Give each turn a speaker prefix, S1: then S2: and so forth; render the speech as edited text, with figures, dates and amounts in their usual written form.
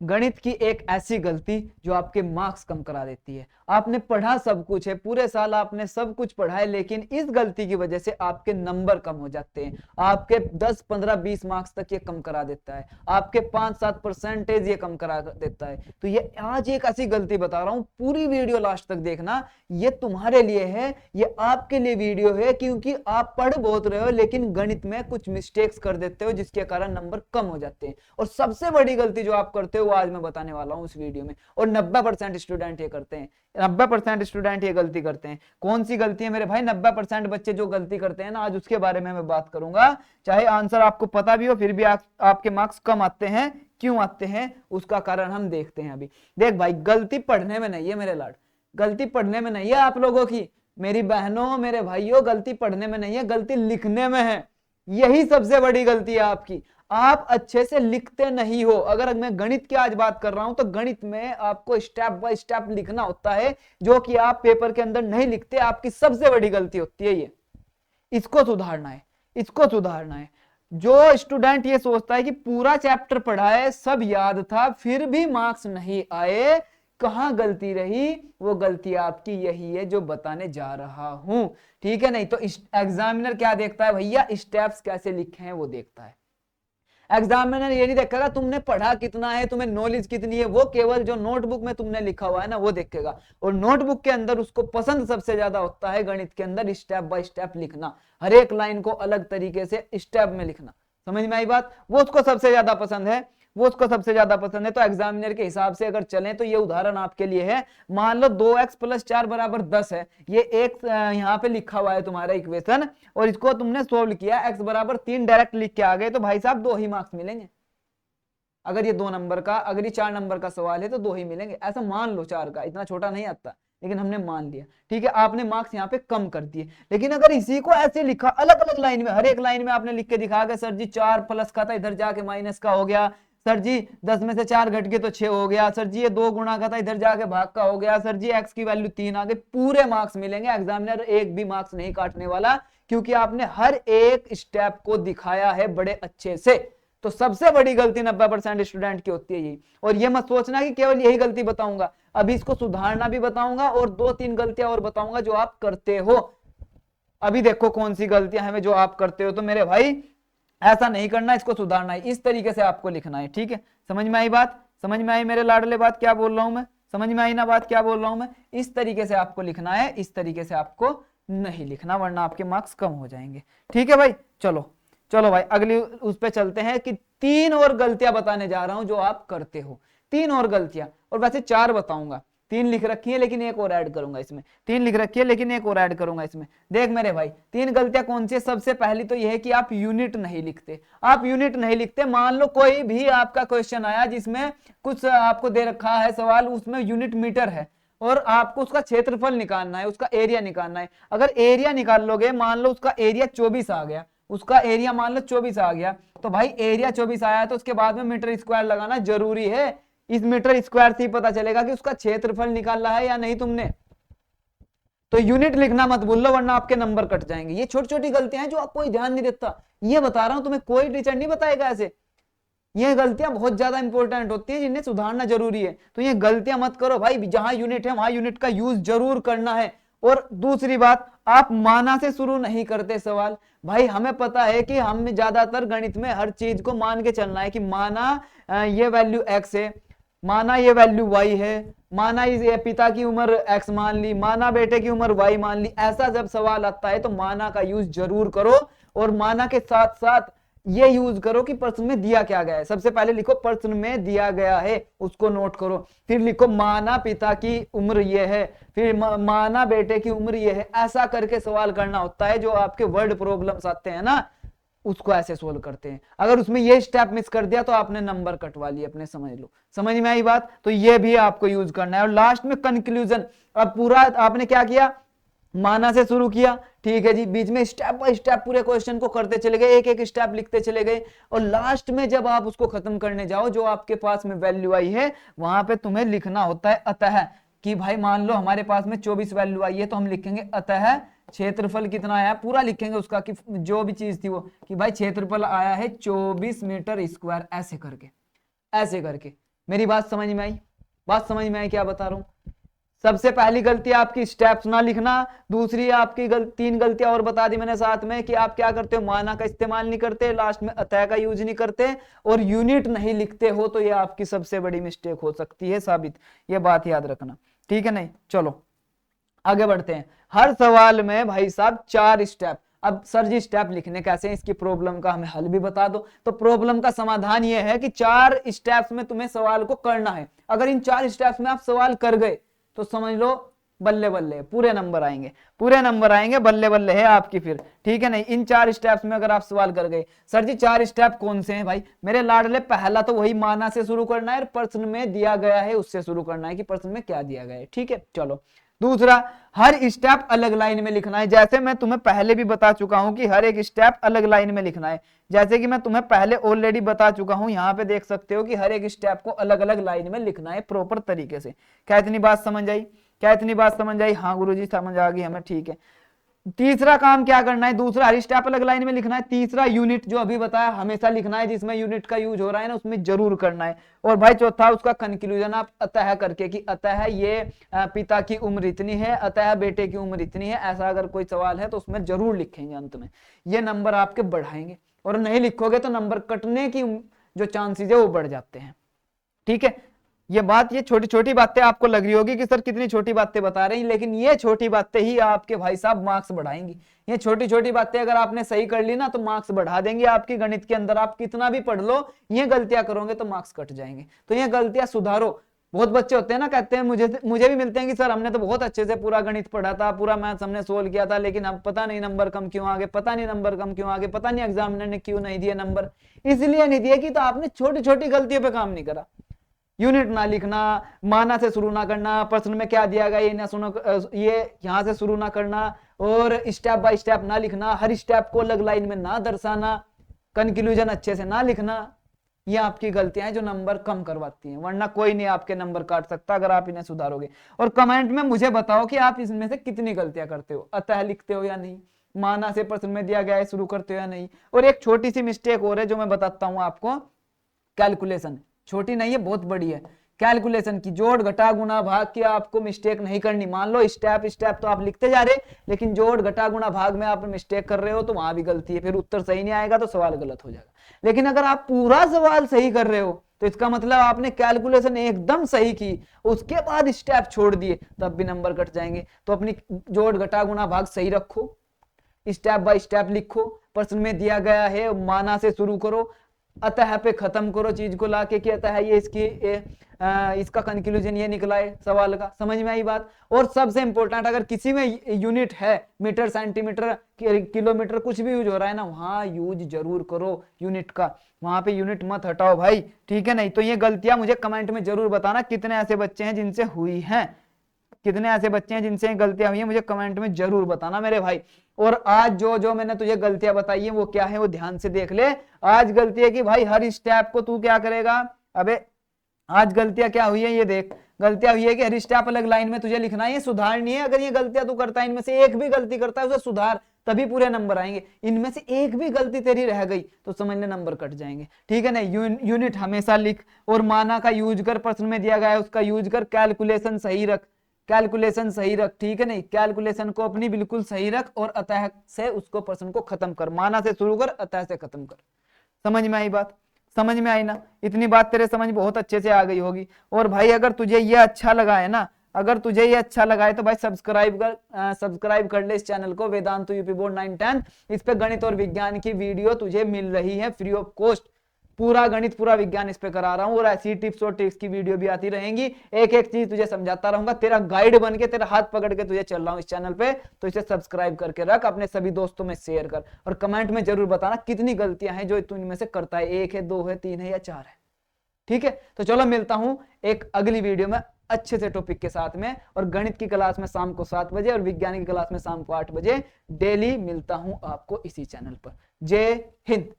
S1: गणित की एक ऐसी गलती जो आपके मार्क्स कम करा देती है। आपने पढ़ा सब कुछ है, पूरे साल आपने सब कुछ पढ़ा है, लेकिन इस गलती की वजह से आपके नंबर कम हो जाते हैं। आपके 10 15 20 मार्क्स तक ये कम करा देता है, आपके 5 7 परसेंटेज ये कम करा देता है। तो ये आज एक ऐसी गलती बता रहा हूं, पूरी वीडियो लास्ट तक देखना। ये तुम्हारे लिए है, ये आपके लिए वीडियो है, क्योंकि आप पढ़ बहुत रहे हो लेकिन गणित में कुछ मिस्टेक्स कर देते हो जिसके कारण नंबर कम हो जाते हैं। और सबसे बड़ी गलती जो आप करते हो वो आज मैं बताने वाला हूं इस वीडियो में, और 90% स्टूडेंट ये करते हैं। 90% स्टूडेंट ये गलती करते हैं। कौन सी गलती है मेरे भाई? 90% बच्चे जो गलती करते हैं ना, आज उसके बारे में मैं बात करूंगा। चाहे आंसर आपको पता भी हो फिर भी आपके मार्क्स कम आते हैं। क्यों आते हैं उसका कारण हम देखते हैं अभी। देख भाई, गलती पढ़ने में नहीं है मेरे लाड, गलती पढ़ने में नहीं है आप लोगों की, मेरी बहनों मेरे भाइयों, गलती पढ़ने में नहीं है, गलती लिखने में है। यही सबसे बड़ी गलती है आपकी। आप अच्छे से लिखते नहीं हो। अगर मैं गणित की आज बात कर रहा हूं तो गणित में आपको स्टेप बाय स्टेप लिखना होता है, जो कि आप पेपर के अंदर नहीं लिखते। आपकी सबसे बड़ी गलती होती है ये। इसको सुधारना है, इसको सुधारना है। जो स्टूडेंट ये सोचता है कि पूरा चैप्टर पढ़ा है, सब याद था, फिर भी मार्क्स नहीं आए, कहां गलती रही? वो गलती आपकी यही है जो बताने जा रहा हूं, ठीक है? नहीं तो एग्जामिनर क्या देखता है भैया? स्टेप्स कैसे लिखे हैं वो देखता है। एग्जामिनर ये नहीं देखेगा तुमने पढ़ा कितना है, तुम्हें नॉलेज कितनी है, वो केवल जो नोटबुक में तुमने लिखा हुआ है ना वो देखेगा। और नोटबुक के अंदर उसको पसंद सबसे ज्यादा होता है गणित के अंदर स्टेप बाय स्टेप लिखना, हर एक लाइन को अलग तरीके से स्टेप में लिखना। समझ में आई बात? वो उसको सबसे ज्यादा पसंद है, वो उसको सबसे ज्यादा पसंद है। तो एग्जामिनर के हिसाब से अगर चलें तो ये उदाहरण आपके लिए है। मान लो 2x + 4 = 10 है, ये एक यहाँ पे लिखा हुआ है तुम्हारा इक्वेशन, और इसको तुमने सोल्व किया, x = 3 डायरेक्ट लिख के आ गए, तो भाई साहब 2 ही मार्क्स मिलेंगे। अगर ये 2 नंबर का, अगर ये 4 नंबर का सवाल है तो 2 ही मिलेंगे। ऐसा मान लो, 4 का इतना छोटा नहीं आता, लेकिन हमने मान लिया, ठीक है? आपने मार्क्स यहाँ पे कम कर दिए। लेकिन अगर इसी को ऐसे लिखा अलग अलग लाइन में, हर एक लाइन में आपने लिख के दिखा के, सर जी 4 प्लस का था इधर जाके माइनस का हो गया, सर जी 10 में से 4 घट के तो 6 हो गया, सर जी ये 2 गुणा का था इधर जाके भाग का हो गया, सर जी x की वैल्यू 3 आ गई, पूरे मार्क्स मिलेंगे। एग्जामिनर एक भी मार्क्स नहीं काटने वाला, क्योंकि आपने हर एक स्टेप को दिखाया है बड़े अच्छे से। तो सबसे बड़ी गलती 90% स्टूडेंट की होती है यही। और ये मत सोचना कि केवल यही गलती बताऊंगा, अभी इसको सुधारना भी बताऊंगा और 2 3 गलतियां और बताऊंगा जो आप करते हो। अभी देखो कौन सी गलतियां हैं जो आप करते हो। तो मेरे भाई ऐसा नहीं करना, इसको सुधारना है, इस तरीके से आपको लिखना है, ठीक है? समझ में आई बात? समझ में आई मेरे लाडले बात क्या बोल रहा हूं मैं? समझ में आई ना बात क्या बोल रहा हूं मैं? इस तरीके से आपको लिखना है, इस तरीके से आपको नहीं लिखना, वरना आपके मार्क्स कम हो जाएंगे, ठीक है भाई? चलो चलो भाई, अगली उस पे चलते हैं कि 3 और गलतियां बताने जा रहा हूं जो आप करते हो। 3 और गलतियां, और वैसे 4 बताऊंगा, 3 लिख रखी है लेकिन एक और ऐड करूंगा इसमें, 3 लिख रखी है लेकिन एक और ऐड करूंगा इसमें। देख मेरे भाई, 3 गलतियां कौन सी है? सबसे पहली तो यह है कि आप यूनिट नहीं लिखते। आप यूनिट नहीं लिखते। मान लो कोई भी आपका क्वेश्चन आया जिसमें कुछ आपको दे रखा है सवाल, उसमें यूनिट मीटर है और आपको उसका क्षेत्रफल निकालना है, उसका एरिया निकालना है। अगर एरिया निकाल लोगे, मान लो उसका एरिया 24 आ गया, उसका एरिया मान लो 24 आ गया, तो भाई एरिया 24 आया तो उसके बाद में मीटर स्क्वायर लगाना जरूरी है। इस मीटर स्क्वायर से ही पता चलेगा कि उसका क्षेत्रफल निकालना है या नहीं तुमने। तो यूनिट लिखना मत भूल लो, वरना आपके नंबर कट जाएंगे। ये छोटी छोटी गलतियां हैं जो आपको ध्यान नहीं देता, ये बता रहा हूं तुम्हें, कोई टीचर नहीं बताएगा ऐसे। ये गलतियां बहुत ज्यादा इंपॉर्टेंट होती है जिन्हें सुधारना जरूरी है। तो ये गलतियां मत करो भाई, जहां यूनिट है वहां यूनिट का यूज जरूर करना है। और दूसरी बात, आप माना से शुरू नहीं करते सवाल। भाई हमें पता है कि हम ज्यादातर गणित में हर चीज को मान के चलना है कि माना ये वैल्यू x है, माना ये वैल्यू y है, माना ये पिता की उम्र x मान ली, माना बेटे की उम्र y मान ली। ऐसा जब सवाल आता है तो माना का यूज जरूर करो, और माना के साथ साथ ये यूज करो कि प्रश्न में दिया क्या गया है। सबसे पहले लिखो प्रश्न में दिया गया है, उसको नोट करो। फिर लिखो माना पिता की उम्र ये है, फिर माना बेटे की उम्र ये है। ऐसा करके सवाल करना होता है। जो आपके वर्ड प्रॉब्लम्स आते हैं ना, उसको ऐसे सोल्व करते हैं। अगर उसमें ये स्टेप मिस कर दिया तो आपने नंबर कटवा लिए अपने, समझ लो। समझ में आई बात? तो ये भी आपको यूज करना है। और लास्ट में कंक्लूजन, अब पूरा आपने क्या किया, माना से शुरू किया, ठीक है जी, बीच में स्टेप बाय स्टेप पूरे क्वेश्चन को करते चले गए, एक एक स्टेप लिखते चले गए, और लास्ट में जब आप उसको खत्म करने जाओ, जो आपके पास में वैल्यू आई है वहां पे तुम्हें लिखना होता है अतः। कि भाई मान लो हमारे पास में 24 वैल्यू आई है, तो हम लिखेंगे अतः क्षेत्रफल कितना आया, पूरा लिखेंगे उसका, कि जो भी चीज थी वो, कि भाई क्षेत्रफल आया है 24 मीटर स्क्वायर, ऐसे करके, ऐसे करके। मेरी बात समझ में आई? बात समझ में आई क्या बता रहा हूं? सबसे पहली गलती आपकी स्टेप्स ना लिखना, दूसरी आपकी तीन गलतियां और बता दी मैंने साथ में कि आप क्या करते हो, माना का इस्तेमाल नहीं करते, लास्ट में अतः का यूज नहीं करते और यूनिट नहीं लिखते हो, तो ये आपकी सबसे बड़ी मिस्टेक हो सकती है साबित, ये बात याद रखना, ठीक है? नहीं, चलो आगे बढ़ते हैं। हर सवाल में भाई साहब 4 स्टेप। अब सर जी स्टेप लिखने कैसे हैं, इसकी प्रॉब्लम का हमें हल भी बता दो। तो प्रॉब्लम का समाधान ये है कि 4 स्टेप्स में तुम्हें सवाल को करना है। अगर इन 4 स्टेप्स में आप सवाल कर गए तो समझ लो बल्ले बल्ले, पूरे नंबर आएंगे, पूरे नंबर आएंगे, बल्ले बल्ले है आपकी फिर, ठीक है? नहीं, इन 4 स्टेप्स में अगर आप सवाल कर गए। सर जी 4 स्टेप कौन से हैं भाई मेरे लाडले? पहला तो वही माना से शुरू करना है और प्रश्न में दिया गया है उससे शुरू करना है कि प्रश्न में क्या दिया गया है, ठीक है? चलो, दूसरा, हर स्टेप अलग लाइन में लिखना है। जैसे मैं तुम्हें पहले भी बता चुका हूं कि हर एक स्टेप अलग लाइन में लिखना है, जैसे कि मैं तुम्हें पहले ऑलरेडी बता चुका हूं, यहां पे देख सकते हो कि हर एक स्टेप को अलग अलग लाइन में लिखना है प्रॉपर तरीके से। क्या इतनी बात समझ आई? क्या इतनी बात समझ आई? हाँ गुरुजी समझ आ गई हमें, ठीक है। तीसरा काम क्या करना है? दूसरा, हर स्टेप अलग लाइन में लिखना है। तीसरा, यूनिट जो अभी बताया हमेशा लिखना है, जिसमें यूनिट का यूज हो रहा है ना उसमें जरूर करना है। और भाई चौथा, उसका कंक्लूजन आप अतः करके कि अतः ये पिता की उम्र इतनी है, अतः बेटे की उम्र इतनी है, ऐसा अगर कोई सवाल है तो उसमें जरूर लिखेंगे अंत में। ये नंबर आपके बढ़ाएंगे, और नहीं लिखोगे तो नंबर कटने की जो चांसेस है वो बढ़ जाते हैं, ठीक है? ये बात, ये छोटी छोटी बातें आपको लग रही होगी कि सर कितनी छोटी बातें बता रहे हैं, लेकिन ये छोटी बातें ही आपके भाई साहब मार्क्स बढ़ाएंगी। ये छोटी छोटी बातें अगर आपने सही कर ली ना तो मार्क्स बढ़ा देंगे आपकी गणित के अंदर। आप कितना भी पढ़ लो, ये गलतियां करोगे तो मार्क्स कट जाएंगे। तो ये गलतियां सुधारो। बहुत बच्चे होते हैं ना, कहते हैं मुझे भी मिलते हैं कि सर हमने तो बहुत अच्छे से पूरा गणित पढ़ा था, पूरा मैथ्स हमने सोल्व किया था, लेकिन अब पता नहीं नंबर कम क्यों आ गए, पता नहीं नंबर कम क्यों आ गए, पता नहीं एग्जामिनर ने क्यों नहीं दिया नंबर। इसलिए नहीं दिया कि तो आपने छोटी छोटी गलतियों पे काम नहीं करा। यूनिट ना लिखना, माना से शुरू ना करना, प्रश्न में क्या दिया गया ये ना सुनो, ये यहां से शुरू ना करना, और स्टेप बाय स्टेप ना लिखना, हर स्टेप को अलग लाइन में ना दर्शाना, कंक्लूजन अच्छे से ना लिखना, ये आपकी गलतियां हैं जो नंबर कम करवाती हैं। वरना कोई नहीं आपके नंबर काट सकता अगर आप इन्हें सुधारोगे। और कमेंट में मुझे बताओ कि आप इसमें से कितनी गलतियां करते हो, अतः लिखते हो या नहीं, माना से प्रश्न में दिया गया है शुरू करते हो या नहीं। और एक छोटी सी मिस्टेक और है जो मैं बताता हूं आपको, कैलकुलेशन। छोटी नहीं है, बहुत बड़ी है। कैलकुलेशन की जोड़ घटा गुणा भाग की आपको मिस्टेक नहीं करनी। मान लो स्टेप स्टेप तो आप लिखते जा रहे, लेकिन जोड़ घटा गुणा भाग में आप मिस्टेक कर रहे हो तो वहां भी गलती है, फिर उत्तर सही नहीं आएगा तो सवाल गलत हो जाएगा। लेकिन अगर आप पूरा सवाल सही कर रहे हो तो इसका मतलब आपने कैलकुलेशन एकदम सही की, उसके बाद स्टेप छोड़ दिए, तब भी नंबर कट जाएंगे। तो अपनी जोड़ घटा गुणा भाग सही रखो, स्टेप बाय स्टेप लिखो, प्रश्न में दिया गया है माना से शुरू करो, अतः पे खत्म करो चीज को लाके कि अतः ये इसका कंक्लूजन ये निकला है सवाल का। समझ में आई बात? और सबसे इंपॉर्टेंट, अगर किसी में यूनिट है, मीटर सेंटीमीटर किलोमीटर कुछ भी यूज हो रहा है ना, वहां यूज जरूर करो यूनिट का, वहां पे यूनिट मत हटाओ भाई, ठीक है? नहीं तो ये गलतियां मुझे कमेंट में जरूर बताना, कितने ऐसे बच्चे हैं जिनसे हुई हैं, कितने ऐसे बच्चे हैं जिनसे गलतियां हुई हैं, मुझे कमेंट में जरूर बताना मेरे भाई। और आज जो जो मैंने तुझे गलतियां बताई है वो क्या है वो ध्यान से देख ले। आज गलती है कि भाई हर स्टेप को तू क्या करेगा, अबे आज गलतियां क्या हुई है ये देख। गलतियां हुई है कि हर स्टेप अलग लाइन में तुझे लिखना है, ये सुधारनी है। अगर ये गलतियां तू करता है, इनमें से एक भी गलती करता है उसे सुधार, तभी पूरे नंबर आएंगे। इनमें से एक भी गलती तेरी रह गई तो समझ ले नंबर कट जाएंगे, ठीक है ना? यूनिट हमेशा लिख, और माना का यूज कर, प्रश्न में दिया गया है उसका यूज कर, कैलकुलेशन सही रख, कैलकुलेशन सही रख, ठीक है? नहीं, कैलकुलेशन को अपनी बिल्कुल सही रख, और अतः से उसको प्रश्न को खत्म कर, माना से शुरू कर, अतः से खत्म कर। समझ में आई बात? समझ में आई ना? इतनी बात तेरे समझ बहुत अच्छे से आ गई होगी। और भाई अगर तुझे ये अच्छा लगा है ना, अगर तुझे ये अच्छा लगा है तो भाई सब्सक्राइब कर ले इस चैनल को, वेदांतु यूपी बोर्ड 9-10। इस पे गणित और विज्ञान की वीडियो तुझे मिल रही है फ्री ऑफ कॉस्ट। पूरा गणित पूरा विज्ञान इस पे करा रहा हूं, और ऐसी टिप्स और ट्रिक्स की वीडियो भी आती रहेंगी। एक एक चीज तुझे समझाता रहूंगा, तेरा गाइड बन के, तेरा हाथ पकड़ के तुझे चल रहा हूं इस चैनल पे। तो इसे सब्सक्राइब करके रख, अपने सभी दोस्तों में शेयर कर, और कमेंट में जरूर बताना कितनी गलतियां हैं जो तू इनमें से करता है, 1 है, 2 है, 3 है या 4 है, ठीक है? तो चलो मिलता हूं एक अगली वीडियो में अच्छे से टॉपिक के साथ में। और गणित की क्लास में शाम को 7 बजे और विज्ञान की क्लास में शाम को 8 बजे डेली मिलता हूं आपको इसी चैनल पर। जय हिंद।